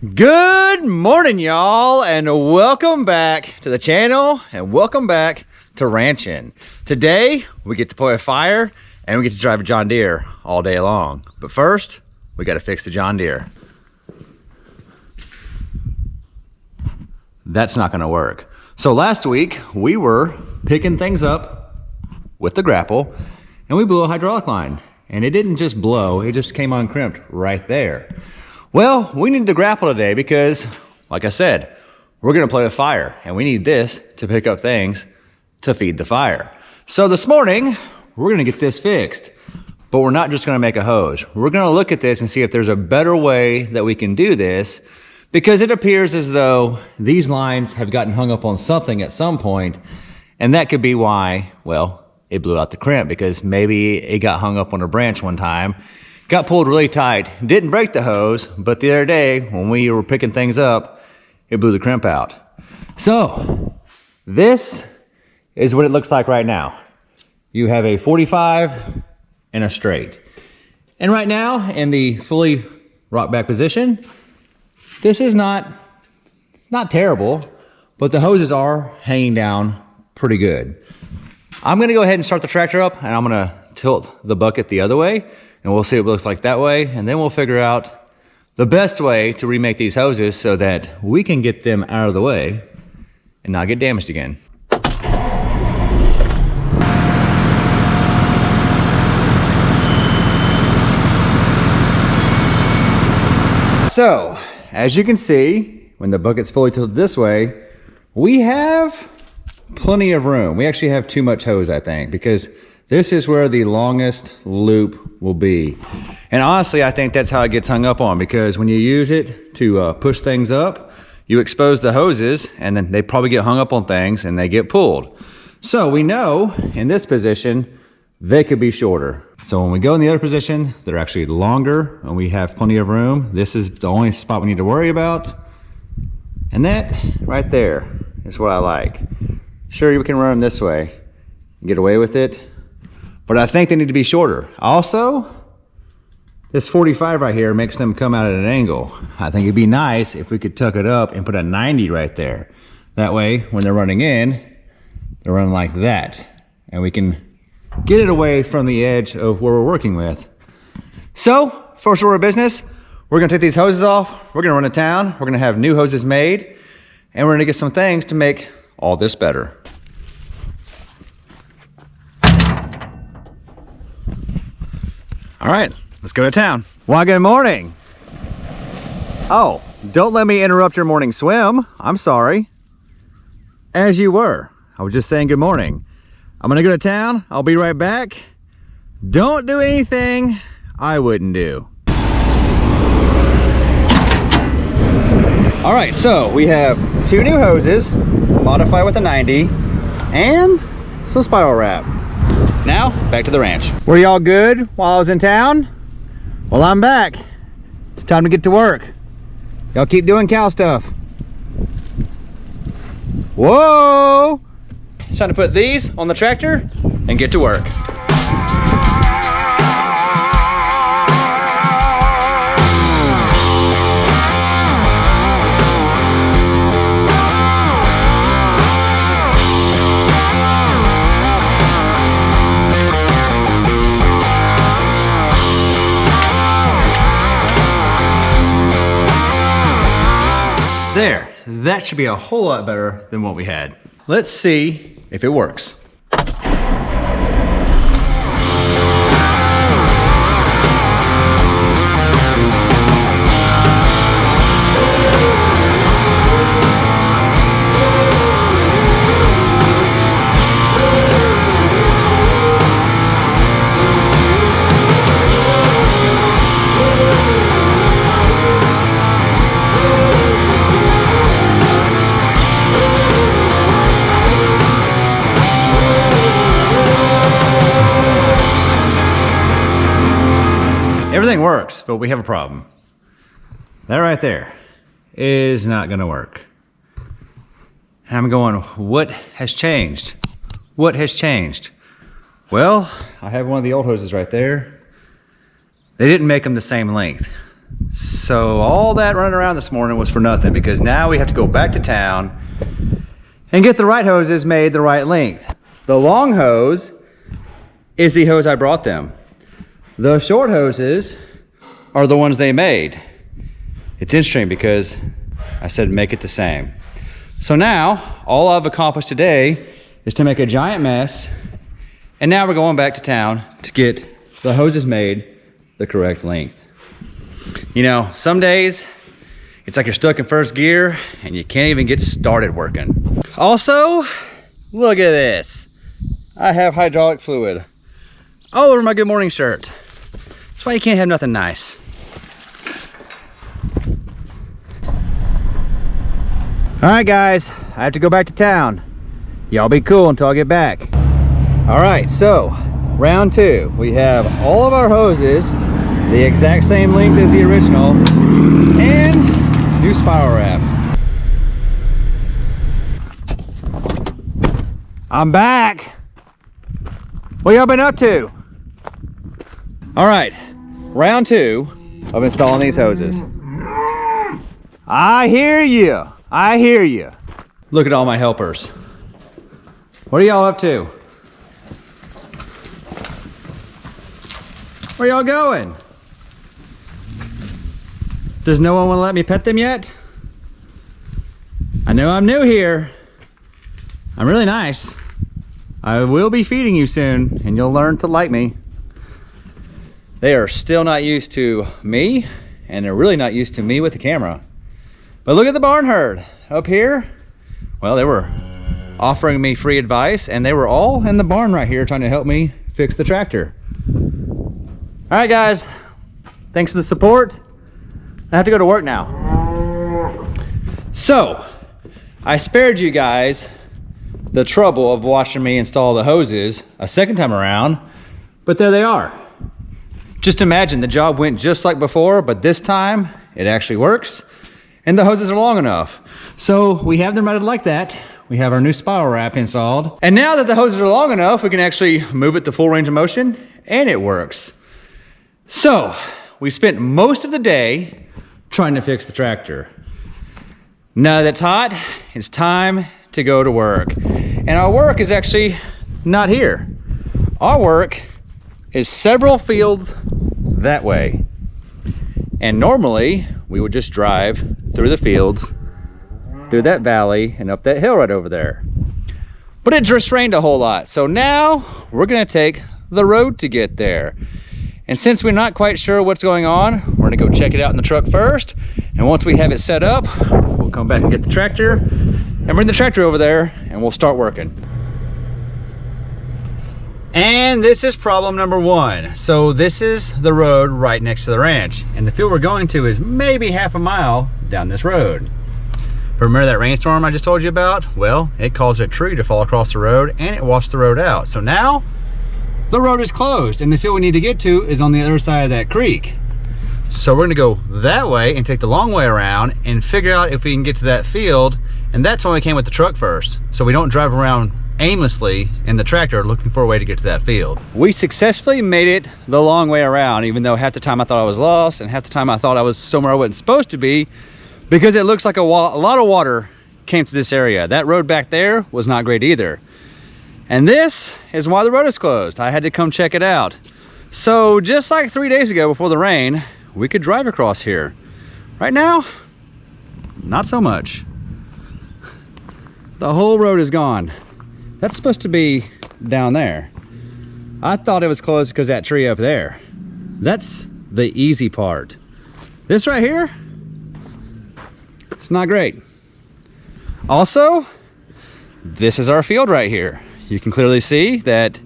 Good morning, y'all, and welcome back to the channel and welcome back to ranching. Today we get to play a fire and we get to drive a John Deere all day long. But first, we got to fix the John Deere. That's not going to work. So last week we were picking things up with the grapple and we blew a hydraulic line, and it didn't just blow, it just came uncrimped right there. Well, we need the grapple today because, like I said, we're gonna play with fire and we need this to pick up things to feed the fire. So this morning, we're gonna get this fixed, but we're not just gonna make a hose. We're gonna look at this and see if there's a better way that we can do this, because it appears as though these lines have gotten hung up on something at some point, and that could be why, well, it blew out the crimp, because maybe it got hung up on a branch one time, got pulled really tight, didn't break the hose, but the other day when we were picking things up, it blew the crimp out. So this is what it looks like right now. You have a 45 and a straight. And right now in the fully rock back position, this is not terrible, but the hoses are hanging down pretty good. I'm gonna go ahead and start the tractor up and I'm gonna tilt the bucket the other way, and we'll see what it looks like that way, and then we'll figure out the best way to remake these hoses so that we can get them out of the way and not get damaged again. So, as you can see, when the bucket's fully tilted this way, we have plenty of room. We actually have too much hose, I think, because this is where the longest loop will be. And honestly, I think that's how it gets hung up on, because when you use it to push things up, you expose the hoses and then they probably get hung up on things and they get pulled. So we know in this position, they could be shorter. So when we go in the other position, they're actually longer and we have plenty of room. This is the only spot we need to worry about. And that right there is what I like. Sure, you can run them this way and get away with it, but I think they need to be shorter. Also, this 45 right here makes them come out at an angle. I think it'd be nice if we could tuck it up and put a 90 right there. That way, when they're running in, they're running like that. And we can get it away from the edge of where we're working with. So, first order of business, we're gonna take these hoses off, we're gonna run to town, we're gonna have new hoses made, and we're gonna get some things to make all this better. All right, let's go to town. Well, good morning. Oh, don't let me interrupt your morning swim. I'm sorry. As you were. I was just saying good morning. I'm gonna go to town. I'll be right back. Don't do anything I wouldn't do. All right, so we have two new hoses, modified with a 90, and some spiral wrap. Now, back to the ranch. Were y'all good while I was in town? Well, I'm back. It's time to get to work. Y'all keep doing cow stuff. Whoa! It's time to put these on the tractor and get to work. There, that should be a whole lot better than what we had. Let's see if it works. Everything works, but we have a problem. That right there is not gonna work. And I'm going, what has changed? What has changed? Well, I have one of the old hoses right there. They didn't make them the same length. So all that running around this morning was for nothing, because now we have to go back to town and get the right hoses made the right length. The long hose is the hose I brought them. The short hoses are the ones they made. It's interesting because I said make it the same. So now all I've accomplished today is to make a giant mess, and now we're going back to town to get the hoses made the correct length. You know, some days it's like you're stuck in first gear and you can't even get started working. Also, look at this. I have hydraulic fluid all over my Good Morning shirt. That's why you can't have nothing nice. All right, guys, I have to go back to town. Y'all be cool until I get back. All right, so round 2. We have all of our hoses the exact same length as the original, and new spiral wrap. I'm back. What y'all been up to? All right, round 2 of installing these hoses. I hear you. I hear you. Look at all my helpers. What are y'all up to? Where y'all going? Does no one want to let me pet them yet? I know I'm new here. I'm really nice. I will be feeding you soon, and you'll learn to like me. They are still not used to me, and they're really not used to me with the camera. But look at the barn herd up here. Well, they were offering me free advice, and they were all in the barn right here trying to help me fix the tractor. All right, guys, thanks for the support. I have to go to work now. So, I spared you guys the trouble of watching me install the hoses a second time around, but there they are. Just imagine the job went just like before, but this time it actually works, and the hoses are long enough. So we have them routed like that. We have our new spiral wrap installed. And now that the hoses are long enough, we can actually move it to full range of motion, and it works. So we spent most of the day trying to fix the tractor. Now that it's hot, it's time to go to work. And our work is actually not here. Our work is several fields that way. And normally we would just drive through the fields, through that valley, and up that hill right over there. But it just rained a whole lot. So now we're gonna take the road to get there. And since we're not quite sure what's going on, we're gonna go check it out in the truck first. And once we have it set up, we'll come back and get the tractor and bring the tractor over there, and we'll start working. And this is problem number 1. So this is the road right next to the ranch, and the field we're going to is maybe half a mile down this road. Remember that rainstorm I just told you about? Well, it caused a tree to fall across the road, and it washed the road out. So now the road is closed, and the field we need to get to is on the other side of that creek. So we're gonna go that way and take the long way around and figure out if we can get to that field, and that's when we came with the truck first, so we don't drive around aimlessly in the tractor looking for a way to get to that field. We successfully made it the long way around, even though half the time I thought I was lost and half the time I thought I was somewhere I wasn't supposed to be, because it looks like a lot of water came to this area. That road back there was not great either. And this is why the road is closed. I had to come check it out. So just like 3 days ago before the rain, we could drive across here. Right now, not so much. The whole road is gone. That's supposed to be down there. I thought it was closed because that tree up there. That's the easy part. This right here, it's not great. Also, this is our field right here. You can clearly see that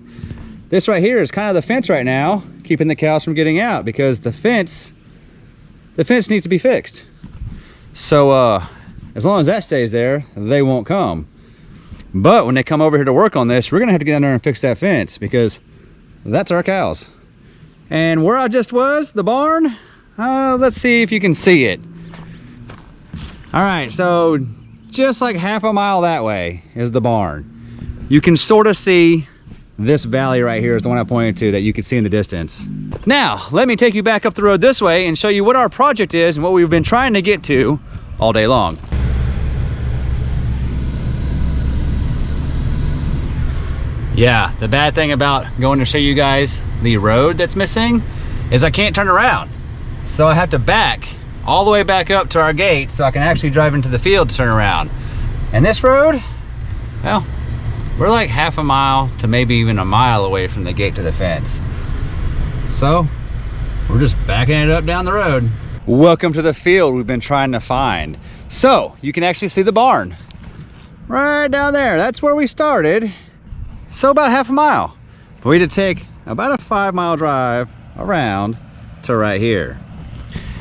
this right here is kind of the fence right now, keeping the cows from getting out, because the fence needs to be fixed. So as long as that stays there, they won't come. But when they come over here to work on this, we're gonna have to get in there and fix that fence, because that's our cows. And where I just was, the barn, let's see if you can see it. All right, so just like half a mile that way is the barn. You can sort of see this valley right here is the one I pointed to that you can see in the distance. Now, let me take you back up the road this way and show you what our project is and what we've been trying to get to all day long. Yeah, the bad thing about going to show you guys the road that's missing is I can't turn around. So I have to back all the way back up to our gate so I can actually drive into the field to turn around. And this road, well, we're like half a mile to maybe even a mile away from the gate to the fence. So we're just backing it up down the road. Welcome to the field we've been trying to find. So you can actually see the barn right down there. That's where we started. So about half a mile. But we had to take about a 5-mile drive around to right here.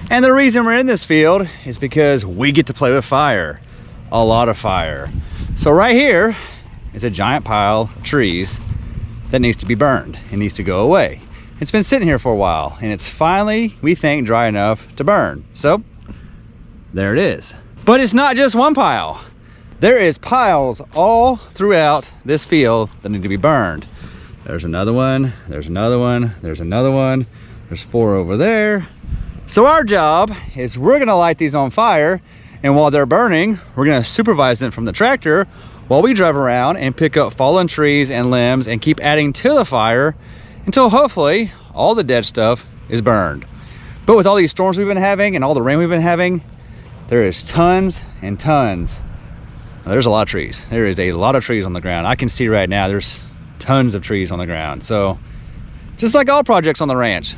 And the reason we're in this field is because we get to play with fire. A lot of fire. So right here is a giant pile of trees that needs to be burned. It needs to go away. It's been sitting here for a while and it's finally, we think, dry enough to burn. So there it is. But it's not just one pile. There is piles all throughout this field that need to be burned. There's another one, there's another one, there's another one, there's 4 over there. So our job is we're gonna light these on fire, and while they're burning, we're gonna supervise them from the tractor while we drive around and pick up fallen trees and limbs and keep adding to the fire until hopefully all the dead stuff is burned. But with all these storms we've been having and all the rain we've been having, there is tons and tons. There's a lot of trees. There is a lot of trees on the ground. I can see right now there's tons of trees on the ground. So just like all projects on the ranch,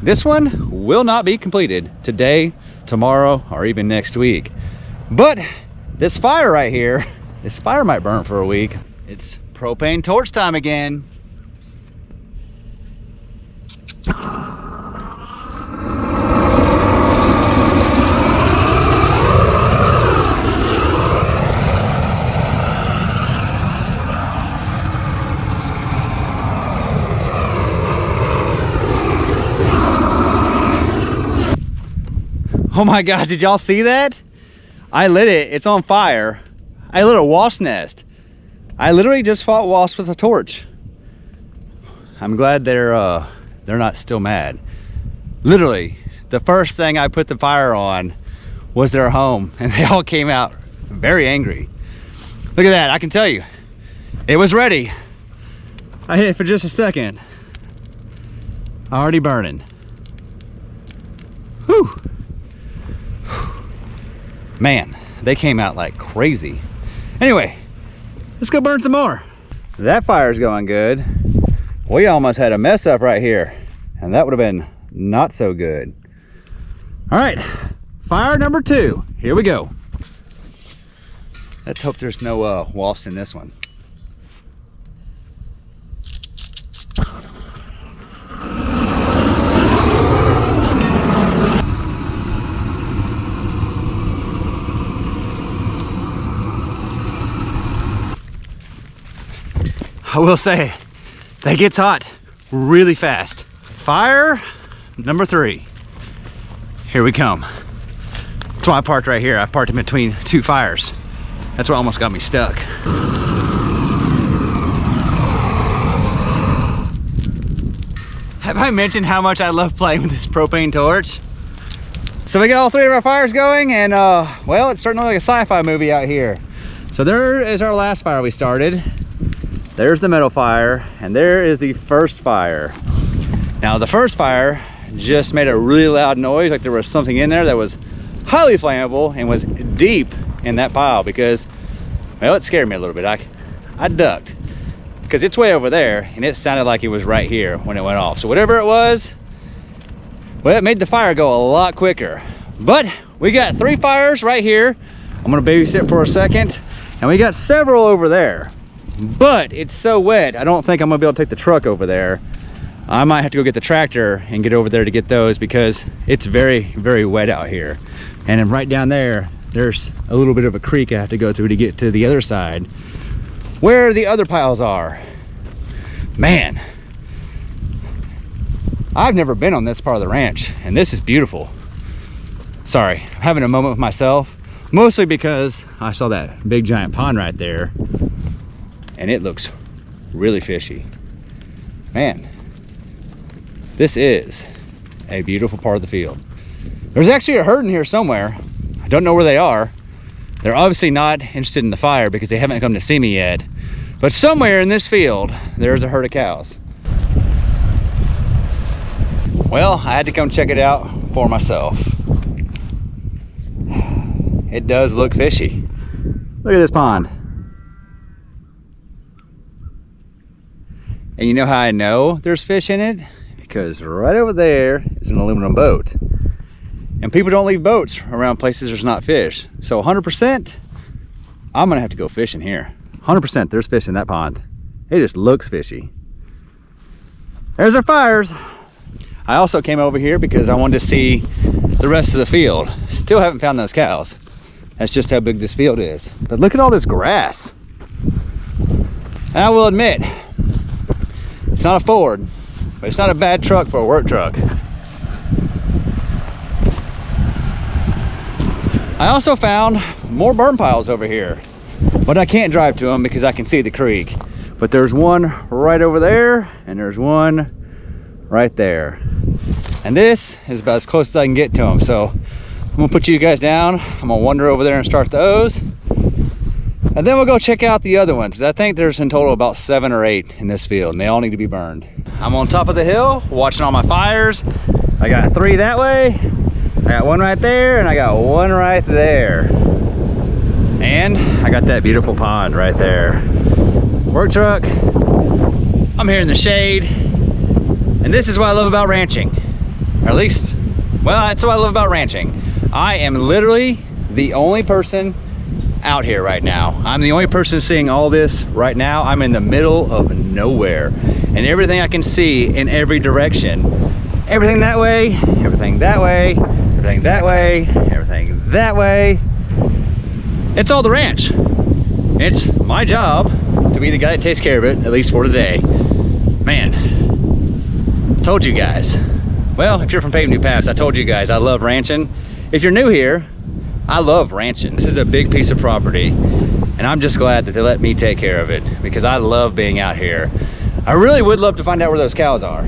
this one will not be completed today, tomorrow, or even next week. But this fire right here, this fire might burn for a week. It's propane torch time again. Oh my gosh, did y'all see that? I lit it, it's on fire. I lit a wasp nest. I literally just fought wasps with a torch. I'm glad they're not still mad. Literally, the first thing I put the fire on was their home, and they all came out very angry. Look at that, I can tell you, it was ready. I hit it for just a second. Already burning. Whew. Man, they came out like crazy. Anyway, let's go burn some more. That fire's going good. We almost had a mess up right here, and that would have been not so good. All right, fire number 2. Here we go. Let's hope there's no wasps in this one. I will say, that gets hot really fast. Fire number 3. Here we come. That's why I parked right here. I parked in between 2 fires. That's what almost got me stuck. Have I mentioned how much I love playing with this propane torch? So we got all 3 of our fires going, and well, it's starting to look like a sci-fi movie out here. So there is our last fire we started. There's the middle fire, and there is the first fire. Now the first fire just made a really loud noise, like there was something in there that was highly flammable and was deep in that pile, because, well, it scared me a little bit. I ducked, because it's way over there, and it sounded like it was right here when it went off. So whatever it was, well, it made the fire go a lot quicker. But we got 3 fires right here. I'm gonna babysit for a second, and we got several over there. But it's so wet, I don't think I'm gonna be able to take the truck over there. I might have to go get the tractor and get over there to get those, because it's very, very wet out here. And then right down there, there's a little bit of a creek I have to go through to get to the other side where the other piles are. Man, I've never been on this part of the ranch, and this is beautiful. Sorry, I'm having a moment with myself, mostly because I saw that big giant pond right there, and it looks really fishy. Man, This is a beautiful part of the field. There's actually a herd in here somewhere. I don't know where they are. They're obviously not interested in the fire because they haven't come to see me yet. But somewhere in this field, there's a herd of cows. Well, I had to come check it out for myself. It does look fishy. Look at this pond. And you know how I know there's fish in it? Because right over there is an aluminum boat. And people don't leave boats around places there's not fish. So 100%, I'm gonna have to go fishing here. 100% there's fish in that pond. It just looks fishy. There's our fires. I also came over here because I wanted to see the rest of the field. Still haven't found those cows. That's just how big this field is. But look at all this grass. And I will admit, it's not a Ford, but it's not a bad truck for a work truck. I also found more burn piles over here, but I can't drive to them because I can see the creek. But there's one right over there, and there's one right there. And this is about as close as I can get to them. So I'm gonna put you guys down. I'm gonna wander over there and start those. And then we'll go check out the other ones. I think there's in total about 7 or 8 in this field, and they all need to be burned. I'm on top of the hill, watching all my fires. I got 3 that way, I got 1 right there, and I got 1 right there. And I got that beautiful pond right there. Work truck, I'm here in the shade. And this is what I love about ranching. Or at least, well, that's what I love about ranching. I am literally the only person out here right now. I'm the only person seeing all this right now. I'm in the middle of nowhere. And everything I can see in every direction. Everything that way, everything that way, everything that way, everything that way. It's all the ranch. It's my job to be the guy that takes care of it, at least for today. Man, told you guys. Well, if you're from Paved New Paths, I told you guys I love ranching. If you're new here, I love ranching. This is a big piece of property, and I'm just glad that they let me take care of it because I love being out here. I really would love to find out where those cows are.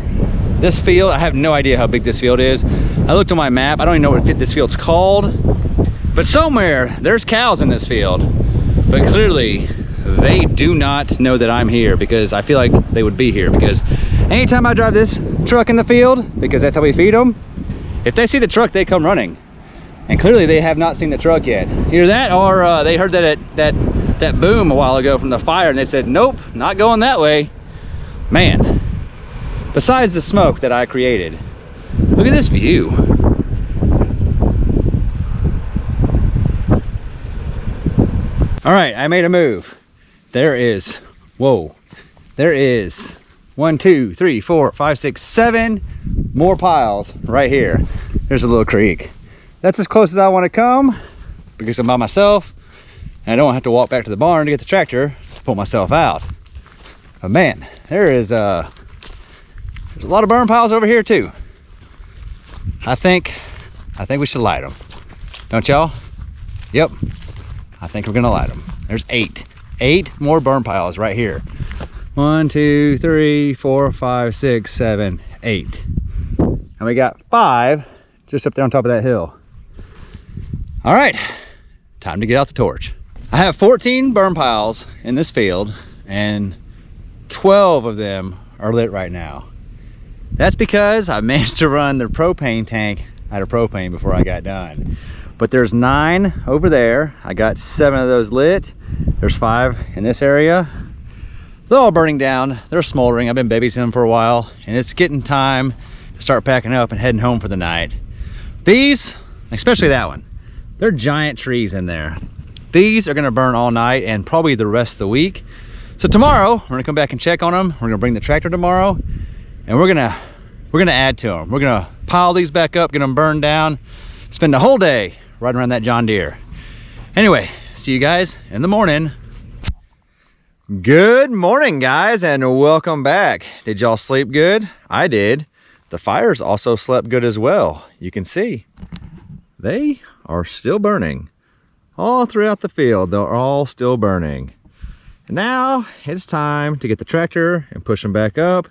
This field, I have no idea how big this field is. I looked on my map, I don't even know what this field's called, but somewhere there's cows in this field. But clearly, they do not know that I'm here because I feel like they would be here because anytime I drive this truck in the field, because that's how we feed them, if they see the truck, they come running. And clearly they have not seen the truck yet. Either that or they heard that boom a while ago from the fire and they said, nope, not going that way. Man, besides the smoke that I created, look at this view. All right, I made a move. There is, whoa, there is 1, 2, 3, 4, 5, 6, 7 more piles right here. There's a little creek. That's as close as I want to come because I'm by myself and I don't have to walk back to the barn to get the tractor to pull myself out. But man, there's a lot of burn piles over here too. I think we should light them. Don't y'all? Yep. I think we're gonna light them. There's 8 more burn piles right here. 1, 2, 3, 4, 5, 6, 7, 8. And we got 5 just up there on top of that hill. All right, time to get out the torch. I have 14 burn piles in this field and 12 of them are lit right now. That's because I managed to run the propane tank out of propane before I got done. But there's 9 over there. I got 7 of those lit. There's 5 in this area. They're all burning down. They're smoldering. I've been babysitting them for a while and it's getting time to start packing up and heading home for the night. These, especially that one, they're giant trees in there. These are gonna burn all night and probably the rest of the week. So tomorrow, we're gonna come back and check on them. We're gonna bring the tractor tomorrow and we're gonna add to them. We're gonna pile these back up, get them burned down, spend the whole day riding around that John Deere. Anyway, see you guys in the morning. Good morning, guys, and welcome back. Did y'all sleep good? I did. The fires also slept good as well. You can see they are still burning all throughout the field. They're all still burning. And now it's time to get the tractor and push them back up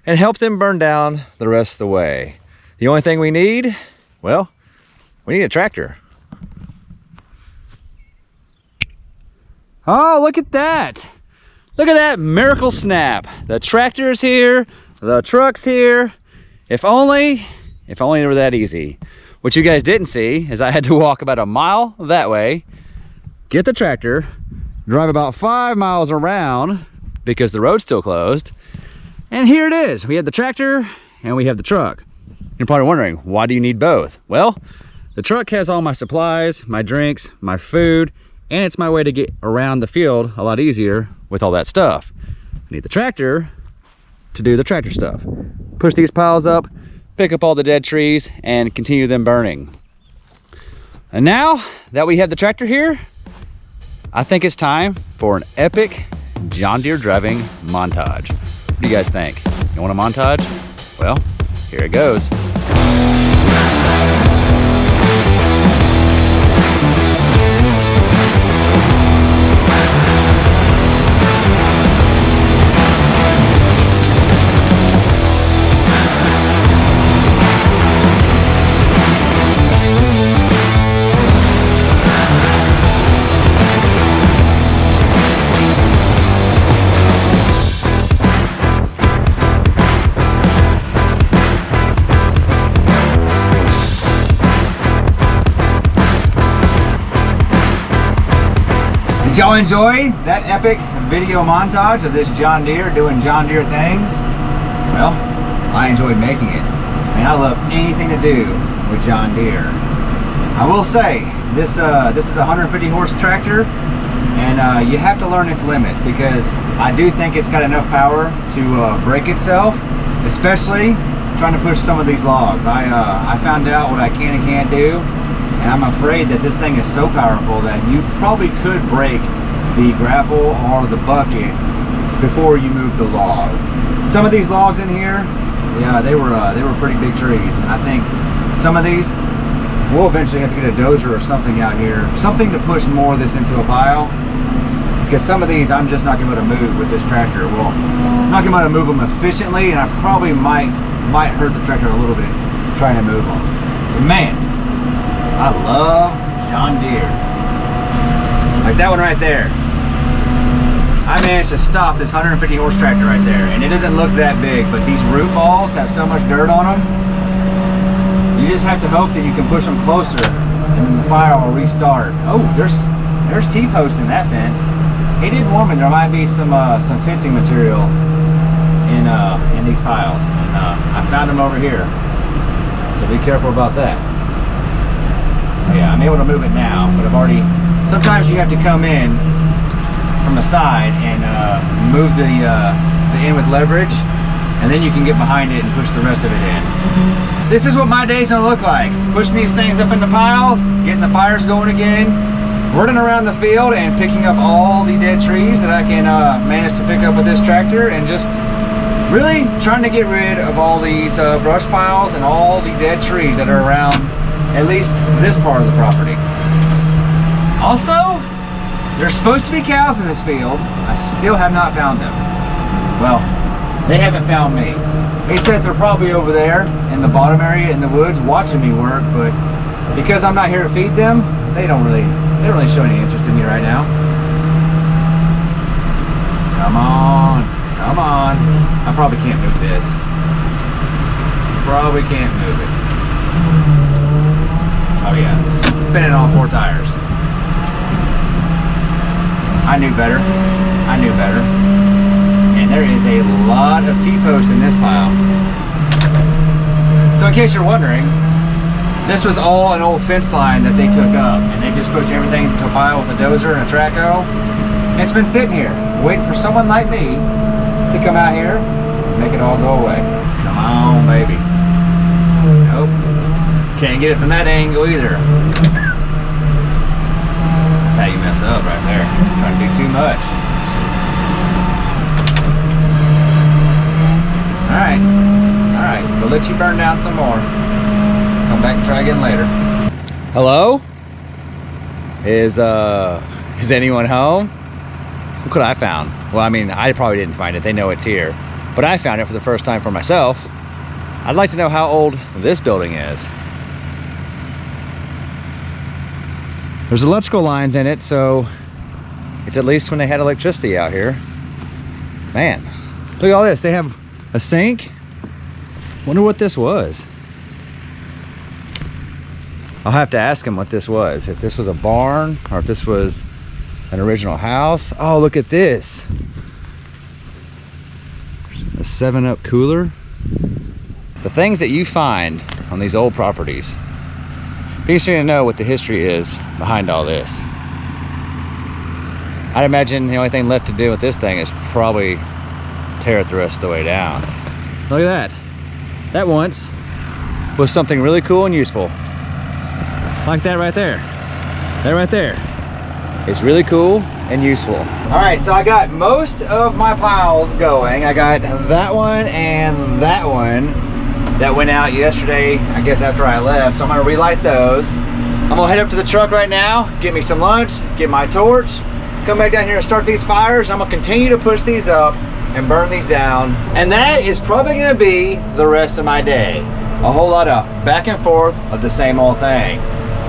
and help them burn down the rest of the way. The only thing we need, well, we need a tractor. Oh, look at that. Look at that miracle snap. The tractor's here, the truck's here. If only it were that easy. What you guys didn't see is I had to walk about a mile that way, get the tractor, drive about 5 miles around because the road's still closed. And here it is. We have the tractor and we have the truck. You're probably wondering, why do you need both? Well, the truck has all my supplies, my drinks, my food, and it's my way to get around the field a lot easier with all that stuff. I need the tractor to do the tractor stuff. Push these piles up, pick up all the dead trees, and continue them burning. And now that we have the tractor here, I think it's time for an epic John Deere driving montage. What do you guys think? You want a montage? Well, here it goes. Did y'all enjoy that epic video montage of this John Deere doing John Deere things? Well, I enjoyed making it. I mean, I love anything to do with John Deere. I will say, this is a 150 horse tractor, and you have to learn its limits because I do think it's got enough power to brake itself, especially trying to push some of these logs. I found out what I can and can't do. And I'm afraid that this thing is so powerful that you probably could break the grapple or the bucket before you move the log. Some of these logs in here, yeah, they were pretty big trees, and I think some of these we'll eventually have to get a dozer or something out here, something to push more of this into a pile, because some of these I'm just not going to be able to move with this tractor. Well, I'm not going to be able to move them efficiently, and I probably might hurt the tractor a little bit trying to move them. But man, I love John Deere. Like that one right there. I managed to stop this 150 horse tractor right there, and it doesn't look that big, but these root balls have so much dirt on them. You just have to hope that you can push them closer, and then the fire will restart. Oh, there's T-post in that fence. He did warn me there might be some fencing material in these piles, and I found them over here. So be careful about that. Yeah, I'm able to move it now, but I've already, sometimes you have to come in from the side and move the end with leverage, and then you can get behind it and push the rest of it in. This is what my day's gonna look like. Pushing these things up into piles, getting the fires going again, running around the field and picking up all the dead trees that I can manage to pick up with this tractor, and just really trying to get rid of all these brush piles and all the dead trees that are around at least this part of the property. Also, there's supposed to be cows in this field. I still have not found them. Well, they haven't found me. He says they're probably over there in the bottom area in the woods watching me work, but because I'm not here to feed them, they don't really show any interest in me right now. Come on, come on. I probably can't move this. Probably can't move it. Oh yeah, spinning all 4 tires. I knew better. I knew better. And there is a lot of T-post in this pile. So in case you're wondering, this was all an old fence line that they took up, and they just pushed everything to a pile with a dozer and a traco. And it's been sitting here, waiting for someone like me to come out here and make it all go away. Come on, baby. Nope. Can't get it from that angle either. That's how you mess up right there. Trying to do too much. Alright, we'll let you burn down some more. Come back and try again later. Hello? Is anyone home? Look what I found. Well, I mean, I probably didn't find it. They know it's here. but I found it for the first time for myself. I'd like to know how old this building is. There's electrical lines in it, so it's at least when they had electricity out here. Man, look at all this. They have a sink. Wonder what this was. I'll have to ask him what this was. If this was a barn or if this was an original house. Oh, look at this. A 7-Up cooler. The things that you find on these old properties. Be interesting to know what the history is behind all this. I'd imagine the only thing left to do with this thing is probably tear it the rest of the way down. Look at that. That once was something really cool and useful. Like that right there. That right there. It's really cool and useful. All right, so I got most of my piles going. I got that one and that one that went out yesterday, I guess after I left. So I'm gonna relight those. I'm gonna head up to the truck right now, get me some lunch, get my torch, come back down here and start these fires. I'm gonna continue to push these up and burn these down. And that is probably gonna be the rest of my day. A whole lot of back and forth of the same old thing.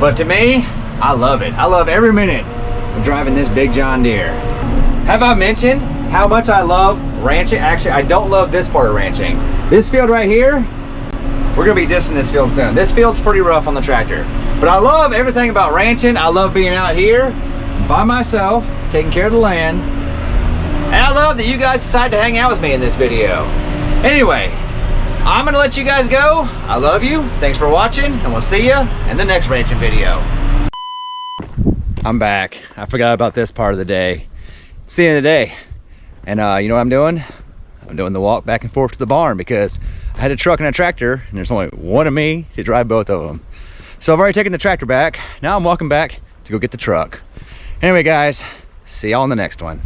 But to me, I love it. I love every minute of driving this big John Deere. Have I mentioned how much I love ranching? Actually, I don't love this part of ranching. This field right here, we're gonna be dissing this field soon. This field's pretty rough on the tractor. But I love everything about ranching. I love being out here by myself, taking care of the land. And I love that you guys decided to hang out with me in this video. Anyway, I'm gonna let you guys go. I love you. Thanks for watching, and we'll see you in the next ranching video. I'm back. I forgot about this part of the day. It's the end of the day. And you know what I'm doing? I'm doing the walk back and forth to the barn because I had a truck and a tractor, and there's only one of me to drive both of them. So I've already taken the tractor back. Now I'm walking back to go get the truck. Anyway, guys, see y'all in the next one.